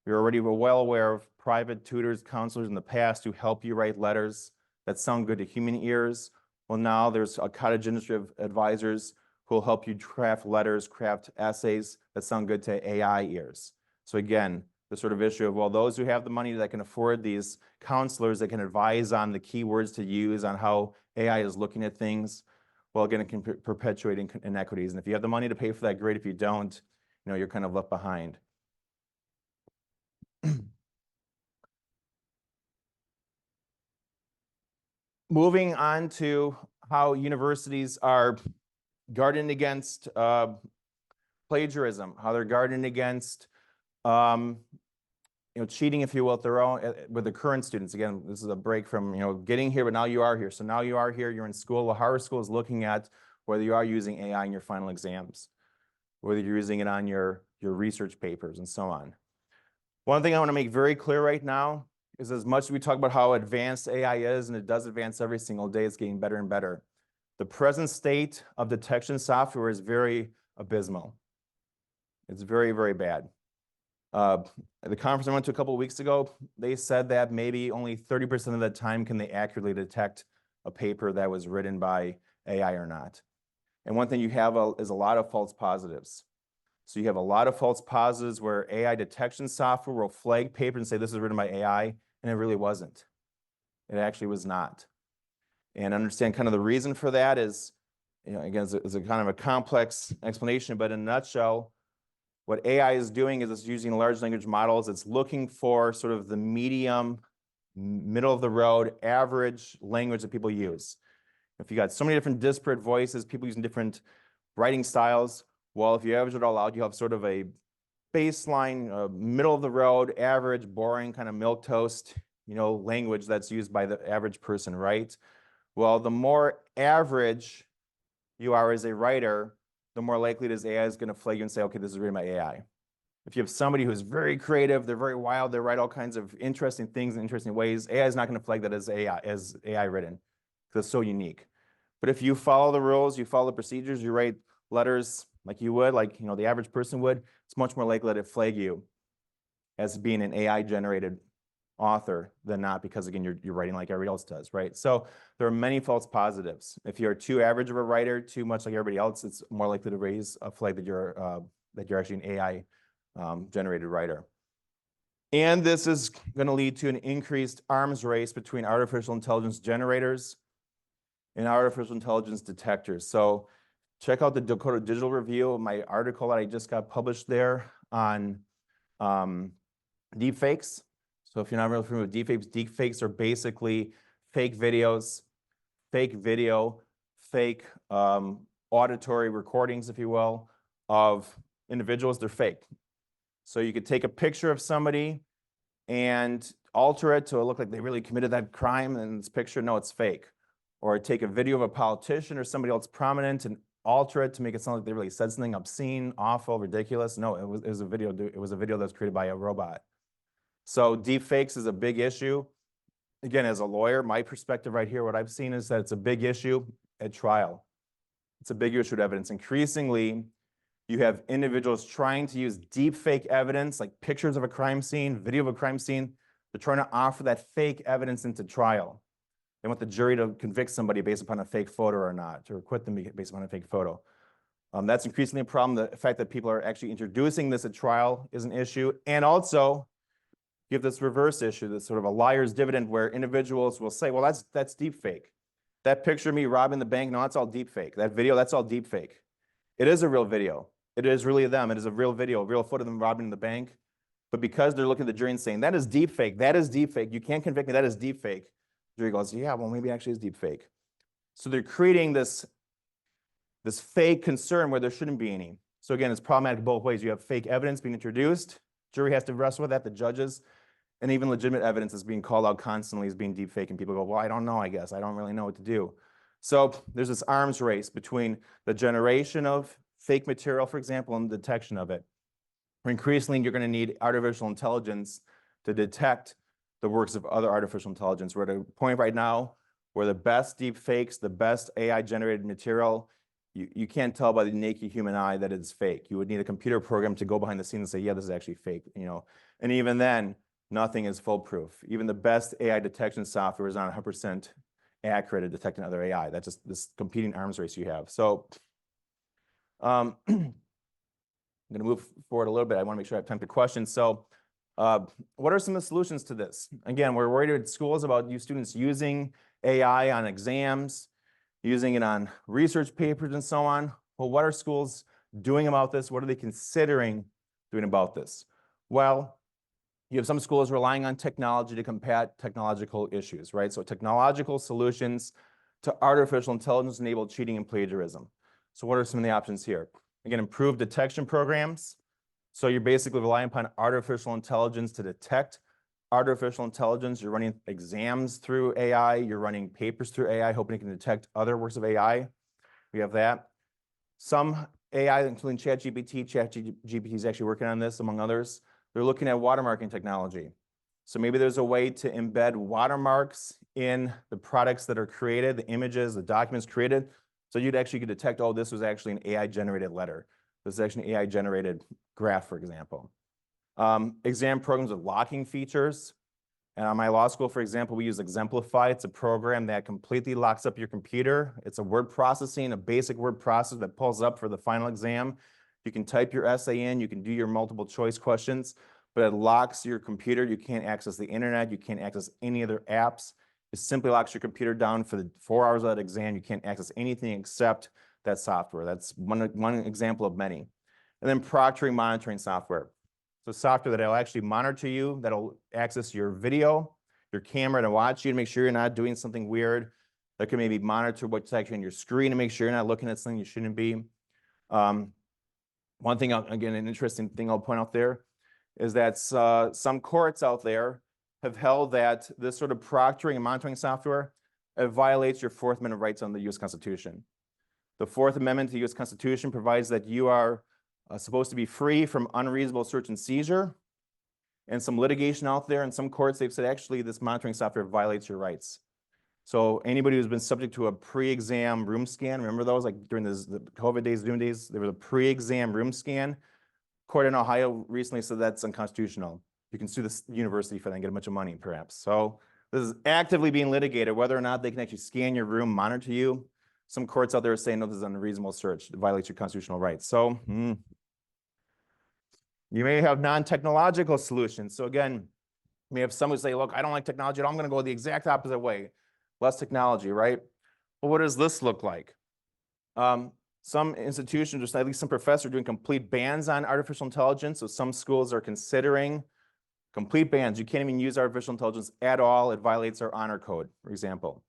We're already well aware of private tutors, counselors in the past who help you write letters that sound good to human ears. Well, now there's a cottage industry of advisors who will help you craft letters, craft essays that sound good to AI ears. So again, the sort of issue of, well, those who have the money that can afford these counselors that can advise on the keywords to use, on how AI is looking at things, well, again, it can perpetuate inequities. And if you have the money to pay for that, great. If you don't, you're kind of left behind. Moving on to how universities are guarding against plagiarism, how they're guarding against cheating, if you will, at their own with the current students. Again, this is a break from getting here, but now you are here. So now you are here. You're in school. The Harvard School is looking at whether you are using AI in your final exams, whether you're using it on your research papers, and so on. One thing I want to make very clear right now is, as much as we talk about how advanced AI is, and it does advance every single day, it's getting better and better. The present state of detection software is very abysmal. It's very, very bad. At the conference I went to a couple of weeks ago, they said that maybe only 30% of the time can they accurately detect a paper that was written by AI or not. And one thing you have is a lot of false positives. So you have a lot of false positives where AI detection software will flag paper and say this is written by AI, and it really wasn't. It actually was not. And understand kind of the reason for that is, again, it's a kind of a complex explanation, but in a nutshell, what AI is doing is it's using large language models. It's looking for sort of the medium, middle of the road, average language that people use. If you got so many different disparate voices, people using different writing styles, well, if you average it all out, you have sort of a baseline, middle of the road, average, boring, kind of milquetoast, language that's used by the average person, right? Well, the more average you are as a writer, the more likely it is AI is going to flag you and say, okay, this is written by AI. If you have somebody who's very creative, they're very wild, they write all kinds of interesting things in interesting ways, AI is not going to flag that as AI written, because it's so unique. But if you follow the rules, you follow the procedures, you write letters like you would, like the average person would, it's much more likely that it flag you as being an AI-generated author than not, because again, you're writing like everybody else does, right? So there are many false positives. If you're too average of a writer, too much like everybody else, it's more likely to raise a flag that you're actually an AI generated writer. And this is going to lead to an increased arms race between artificial intelligence generators and artificial intelligence detectors. So check out the Dakota Digital Review, my article that I just got published there on deepfakes. So if you're not really familiar with deepfakes, deepfakes are basically fake videos, fake video, fake auditory recordings, if you will, of individuals. They're fake. So you could take a picture of somebody and alter it to look like they really committed that crime in this picture. No, it's fake. Or take a video of a politician or somebody else prominent and alter it to make it sound like they really said something obscene, awful, ridiculous. No, it was a video. It was a video that was created by a robot. So deepfakes is a big issue. Again, as a lawyer, my perspective right here, what I've seen is that it's a big issue at trial. It's a big issue of evidence. Increasingly, you have individuals trying to use deepfake evidence, like pictures of a crime scene, video of a crime scene. They're trying to offer that fake evidence into trial. They want the jury to convict somebody based upon a fake photo or not, or acquit them based upon a fake photo. That's increasingly a problem. The fact that people are actually introducing this at trial is an issue. And also, you have this reverse issue, this sort of a liar's dividend, where individuals will say, well, that's deep fake. That picture of me robbing the bank, no, that's all deep fake. That video, that's all deep fake. It is a real video. It is really them. It is a real video, a real photo of them robbing the bank. But because they're looking at the jury and saying, that is deep fake, that is deep fake, you can't convict me, that is deep fake. The jury goes, yeah, well, maybe it actually is deep fake. So they're creating this fake concern where there shouldn't be any. So again, it's problematic both ways. You have fake evidence being introduced, jury has to wrestle with that, the judges, and even legitimate evidence is being called out constantly as being deep fake, and people go, well, I don't know, I guess. I don't really know what to do. So there's this arms race between the generation of fake material, for example, and the detection of it. Increasingly, you're going to need artificial intelligence to detect the works of other artificial intelligence. We're at a point right now where the best deep fakes, the best AI-generated material, you can't tell by the naked human eye that it's fake. You would need a computer program to go behind the scenes and say, yeah, this is actually fake, you know. And even then, nothing is foolproof. Even the best AI detection software is not 100% accurate at detecting other AI. That's just this competing arms race you have. So I'm going to move forward a little bit. I want to make sure I have time for questions. So what are some of the solutions to this? Again, we're worried at schools about you students using AI on exams, using it on research papers and so on. Well, what are schools doing about this? What are they considering doing about this? Well, you have some schools relying on technology to combat technological issues, right? So technological solutions to artificial intelligence-enabled cheating and plagiarism. So what are some of the options here? Again, improved detection programs. So you're basically relying upon artificial intelligence to detect artificial intelligence. You're running exams through AI. You're running papers through AI, hoping it can detect other works of AI. We have that. Some AI, including ChatGPT is actually working on this, among others. They're looking at watermarking technology. So maybe there's a way to embed watermarks in the products that are created, the images, the documents created. So you'd actually could detect, oh, this was actually an AI-generated letter. This is actually an AI-generated graph, for example. Exam programs with locking features. And on my law school, for example, we use Exemplify. It's a program that completely locks up your computer. It's a word processing, a basic word processor that pulls up for the final exam. You can type your essay in, you can do your multiple choice questions, but it locks your computer. You can't access the internet. You can't access any other apps. It simply locks your computer down for the 4 hours of that exam. You can't access anything except that software. That's one example of many. And then proctoring monitoring software. So software that'll actually monitor you, that'll access your video, your camera to watch you to make sure you're not doing something weird. That can maybe monitor what's actually on your screen to make sure you're not looking at something you shouldn't be. One thing, again, an interesting thing I'll point out there is that some courts out there have held that this sort of proctoring and monitoring software, it violates your Fourth Amendment rights on the U.S. Constitution. The Fourth Amendment to the U.S. Constitution provides that you are supposed to be free from unreasonable search and seizure. And some litigation out there in some courts, they've said, actually, this monitoring software violates your rights. So anybody who's been subject to a pre-exam room scan, remember those, like during the COVID days, Zoom days, there was a pre-exam room scan. Court in Ohio recently said that's unconstitutional. You can sue the university for that and get a bunch of money, perhaps. So this is actively being litigated, whether or not they can actually scan your room, monitor you. Some courts out there are saying, no, this is an unreasonable search. It violates your constitutional rights. So you may have non-technological solutions. So again, you may have someone say, look, I don't like technology at all. I'm going to go the exact opposite way. Less technology, right? Well, what does this look like? Some institutions, or at least some professors, are doing complete bans on artificial intelligence. So some schools are considering complete bans. You can't even use artificial intelligence at all. It violates our honor code, for example.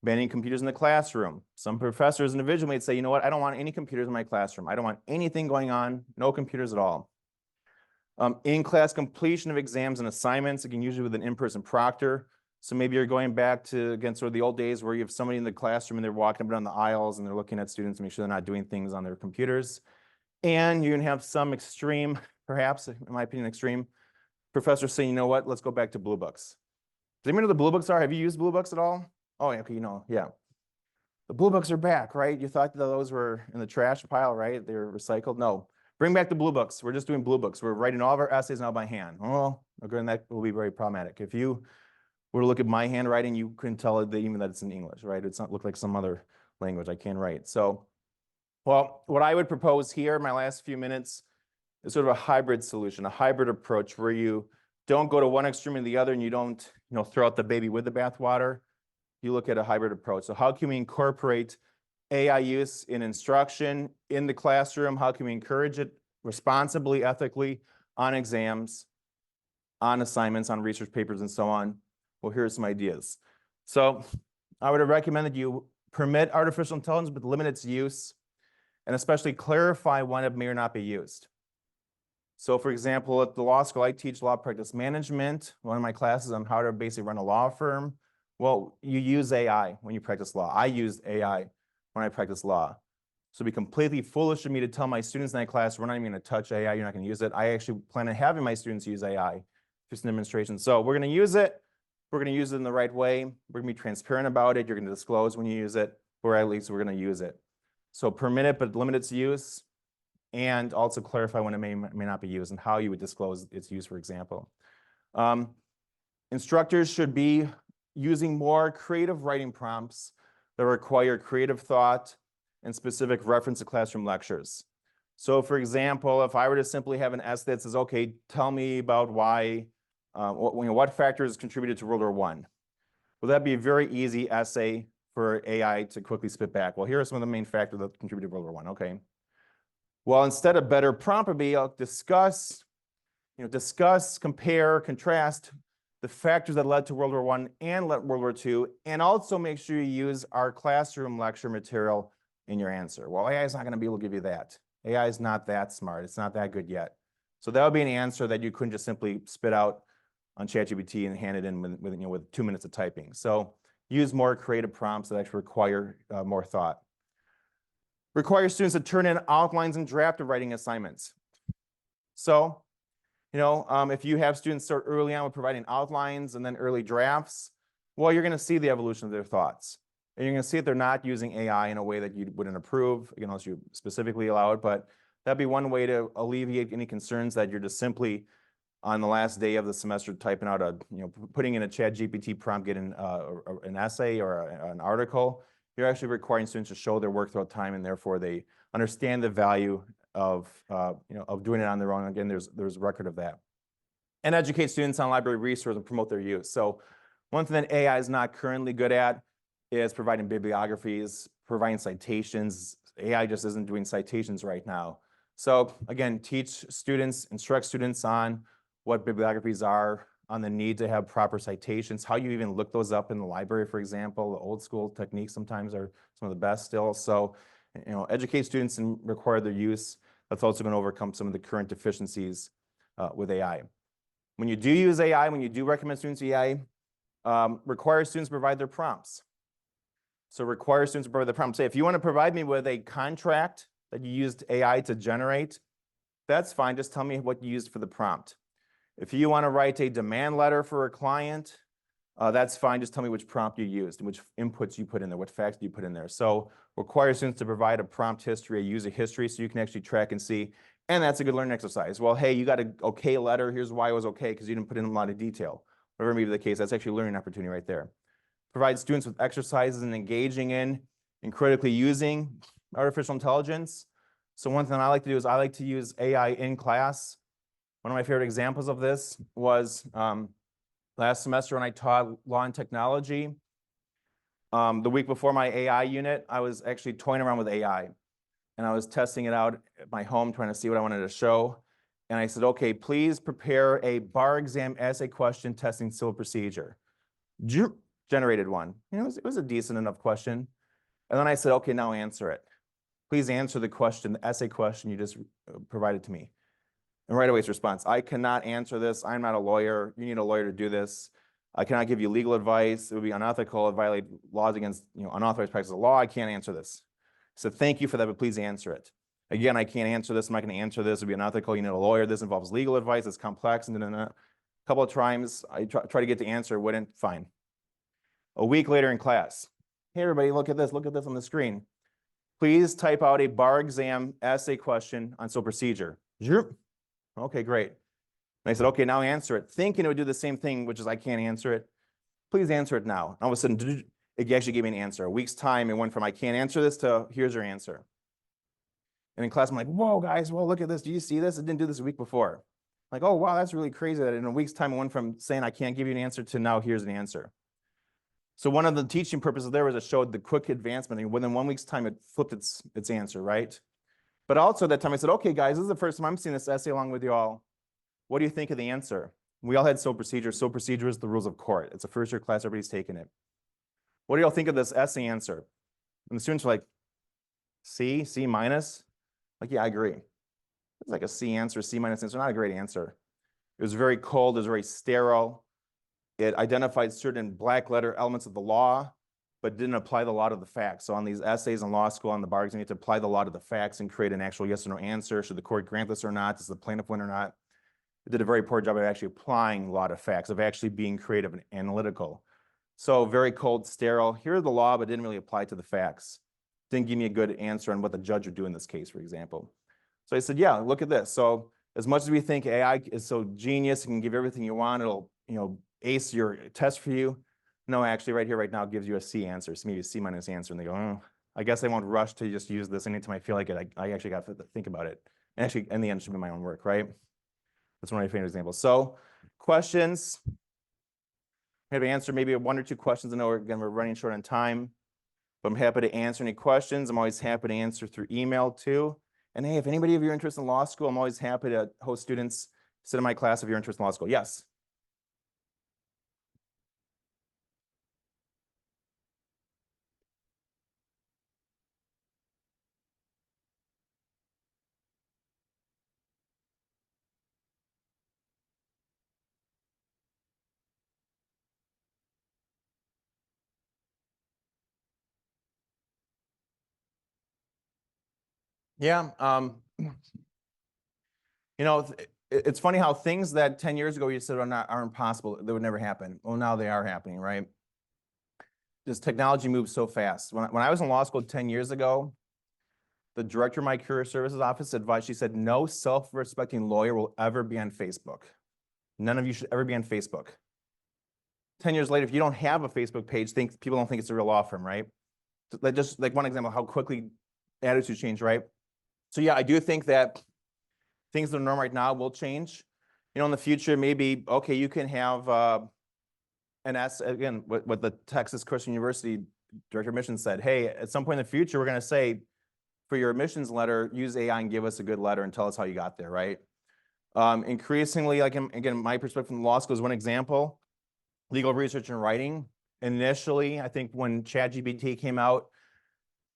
Banning computers in the classroom. Some professors individually might say, you know what, I don't want any computers in my classroom. I don't want anything going on, no computers at all. In-class completion of exams and assignments, again, usually with an in-person proctor. So maybe you're going back to, again, sort of the old days where you have somebody in the classroom and they're walking up and down the aisles and they're looking at students to make sure they're not doing things on their computers. And you can have some extreme, perhaps, in my opinion, extreme, professors saying, you know what, let's go back to blue books. Does anybody know what the blue books are? Have you used blue books at all? Oh, okay, you know, yeah. The blue books are back, right? You thought that those were in the trash pile, right? They're recycled. No, bring back the blue books. We're just doing blue books. We're writing all of our essays now by hand. Oh, again, that will be very problematic. If you were to look at my handwriting, you couldn't tell that even that it's in English, right? It's not look like some other language I can't write. So, well, what I would propose here in my last few minutes is sort of a hybrid solution, a hybrid approach where you don't go to one extreme or the other and you don't, throw out the baby with the bathwater. You look at a hybrid approach. So how can we incorporate AI use in instruction in the classroom? How can we encourage it responsibly, ethically on exams? on assignments, on research papers, and so on. Well, here are some ideas. So I would recommend that you permit artificial intelligence, but limit its use, and especially clarify when it may or not be used. So for example, at the law school, I teach law practice management. One of my classes on how to basically run a law firm. Well, you use AI when you practice law. I used AI when I practice law. So it'd be completely foolish of me to tell my students in that class, we're not even going to touch AI, you're not going to use it. I actually plan on having my students use AI just in demonstration. So we're going to use it. We're going to use it in the right way. We're going to be transparent about it. You're going to disclose when you use it, or at least we're going to use it. So permit it, but limit its use, and also clarify when it may not be used and how you would disclose its use, for example. Instructors should be using more creative writing prompts that require creative thought and specific reference to classroom lectures. So for example, if I were to simply have an essay that says, okay, tell me about why, what factors contributed to World War I? Well, that'd be a very easy essay for AI to quickly spit back. Well, here are some of the main factors that contributed to World War I, okay. Well, instead of better prompt would be, I'll discuss, compare, contrast the factors that led to World War I and World War II, and also make sure you use our classroom lecture material in your answer. Well, AI is not going to be able to give you that. AI is not that smart. It's not that good yet. So that would be an answer that you couldn't just simply spit out on ChatGPT and hand it in with 2 minutes of typing. So use more creative prompts that actually require more thought. Require students to turn in outlines and draft of writing assignments. So, if you have students start early on with providing outlines and then early drafts, well, you're going to see the evolution of their thoughts. And you're going to see that they're not using AI in a way that you wouldn't approve, unless you specifically allow it. But that'd be one way to alleviate any concerns that you're just simply on the last day of the semester typing out putting in a ChatGPT prompt, getting an essay or an article. You're actually requiring students to show their work throughout time, and therefore they understand the value of doing it on their own. Again, there's record of that. And educate students on library resources and promote their use. So one thing that AI is not currently good at is providing bibliographies, providing citations. AI just isn't doing citations right now. So again, teach students, instruct students on what bibliographies are, on the need to have proper citations, how you even look those up in the library, for example. The old school techniques sometimes are some of the best still. So, educate students and require their use. That's also going to overcome some of the current deficiencies with AI. When you do use AI, when you do recommend students AI, require students to provide their prompts. So require students to provide the prompt. Say, if you want to provide me with a contract that you used AI to generate, that's fine. Just tell me what you used for the prompt. If you want to write a demand letter for a client, that's fine. Just tell me which prompt you used and which inputs you put in there, what facts you put in there. So require students to provide a prompt history, a user history, so you can actually track and see. And that's a good learning exercise. Well, hey, you got an okay letter. Here's why it was okay, because you didn't put in a lot of detail. Whatever may be the case, that's actually a learning opportunity right there. Provide students with exercises and engaging in and critically using artificial intelligence. So one thing I like to do is I like to use AI in class. One of my favorite examples of this was last semester when I taught law and technology. The week before my AI unit, I was actually toying around with AI. And I was testing it out at my home, trying to see what I wanted to show. And I said, okay, please prepare a bar exam essay question testing civil procedure. Generated one. It was a decent enough question. And then I said, okay, now answer it. Please answer the question, the essay question you just provided to me. And right away its response, I cannot answer this. I'm not a lawyer. You need a lawyer to do this. I cannot give you legal advice. It would be unethical. It violate laws against unauthorized practice of law. I can't answer this. So thank you for that, but please answer it. Again, I can't answer this. I'm not going to answer this. It would be unethical. You need a lawyer. This involves legal advice. It's complex. And then a couple of times I try to get the answer. Wouldn't. Fine. A week later in class, hey, everybody, look at this. Look at this on the screen. Please type out a bar exam essay question on civil procedure. Okay, great. And I said, okay, now answer it. Thinking it would do the same thing, which is I can't answer it. Please answer it now. And all of a sudden, it actually gave me an answer. A week's time, it went from I can't answer this to here's your answer. And in class, I'm like, whoa, guys, well, look at this. Do you see this? It didn't do this a week before. Like, oh, wow, that's really crazy that in a week's time, it went from saying I can't give you an answer to now here's an answer. So one of the teaching purposes there was it showed the quick advancement. And within 1 week's time, it flipped its answer, right? But also at that time, I said, okay, guys, this is the first time I'm seeing this essay along with you all. What do you think of the answer? We all had civil procedure. Civil procedure is the rules of court. It's a first-year class. Everybody's taken it. What do y'all think of this essay answer? And the students are like, C, C minus? Like, yeah, I agree. It's like a C answer, C minus answer, not a great answer. It was very cold, it was very sterile. It identified certain black letter elements of the law, but didn't apply the law to the facts. So on these essays in law school, on the bar exam, you have to apply the law to the facts and create an actual yes or no answer. Should the court grant this or not? Does the plaintiff win or not? It did a very poor job of actually applying law to facts, of actually being creative and analytical. So very cold, sterile. Here's the law, but didn't really apply to the facts. Didn't give me a good answer on what the judge would do in this case, for example. So I said, yeah, look at this. So as much as we think AI is so genius, it can give everything you want, it'll, ace your test for you. No, actually right here, right now, it gives you a C answer, so maybe a C minus answer. And they go, oh, I guess I won't rush to just use this anytime I feel like it. I actually got to think about it. And actually, in the end, it should be my own work, right? That's one of my favorite examples. So questions? I have to answer maybe 1 or 2 questions. I know we're running short on time, but I'm happy to answer any questions. I'm always happy to answer through email too. And hey, if anybody of you are interested in law school, I'm always happy to host students, sit in my class if you're interested in law school. Yes? Yeah. It's funny how things that 10 years ago you said are impossible, that would never happen. Well, now they are happening, right? This technology moves so fast. When I was in law school 10 years ago, the director of my career services office advised, she said, no self-respecting lawyer will ever be on Facebook. None of you should ever be on Facebook. 10 years later, if you don't have a Facebook page, people don't think it's a real law firm, right? Just like one example, how quickly attitudes change, right? So yeah, I do think that things that are normal right now will change. In the future, maybe, okay, you can have again, what the Texas Christian University Director of Admissions said, hey, at some point in the future, we're going to say, for your admissions letter, use AI and give us a good letter and tell us how you got there, right? Increasingly, like, again, my perspective from law school is one example, legal research and writing. Initially, I think when ChatGPT came out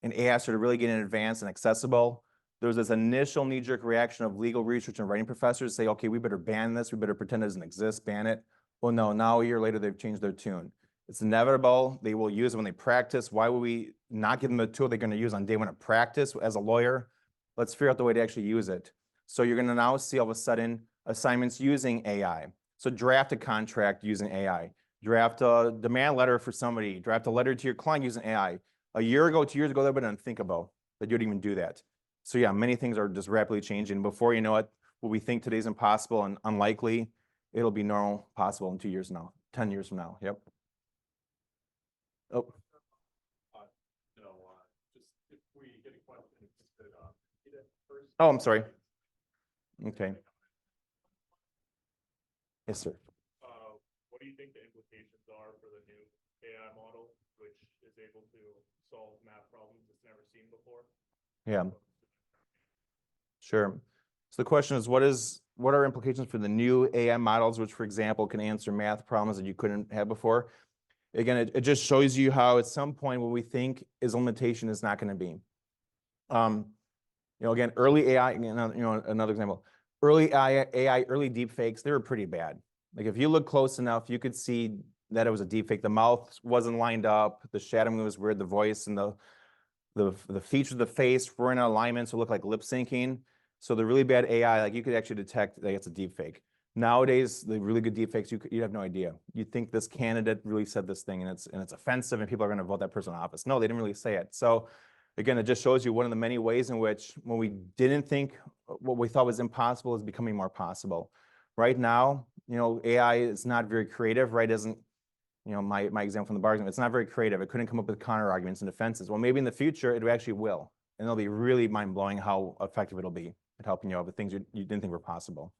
and AI started really getting advanced and accessible, there was this initial knee-jerk reaction of legal research and writing professors say, okay, we better ban this, we better pretend it doesn't exist, ban it. Well, no, now a year later, they've changed their tune. It's inevitable. They will use it when they practice. Why would we not give them the tool they're going to use on day one of practice as a lawyer? Let's figure out the way to actually use it. So you're going to now see all of a sudden assignments using AI. So draft a contract using AI. Draft a demand letter for somebody. Draft a letter to your client using AI. A year ago, 2 years ago, that would have been unthinkable that you'd even do that. So yeah, many things are just rapidly changing. Before you know it, what we think today is impossible and unlikely, it'll be normal, possible in 2 years from now, 10 years from now. Yep. Oh. Just if we get a question, if you could read it first. Oh, I'm sorry. Okay. Yes, sir. What do you think the implications are for the new AI model, which is able to solve math problems it's never seen before? Yeah. Sure. So the question is, what are implications for the new AI models, which, for example, can answer math problems that you couldn't have before? Again, it just shows you how at some point what we think is a limitation is not going to be. Again, early AI, another example, early AI, early deepfakes, they were pretty bad. Like if you look close enough, you could see that it was a deepfake. The mouth wasn't lined up, the shadowing was weird, the voice and the features of the face were in alignment, so it looked like lip syncing. So the really bad AI, like you could actually detect that it's a deepfake. Nowadays, the really good deepfakes, you have no idea. You think this candidate really said this thing and it's offensive and people are going to vote that person in office. No, they didn't really say it. So again, it just shows you one of the many ways in which when we didn't think what we thought was impossible is becoming more possible. Right now, AI is not very creative, right? Isn't, my example from the bar example, it's not very creative. It couldn't come up with counter arguments and defenses. Well, maybe in the future, it actually will. And it'll be really mind-blowing how effective it'll be at helping you out with things you didn't think were possible.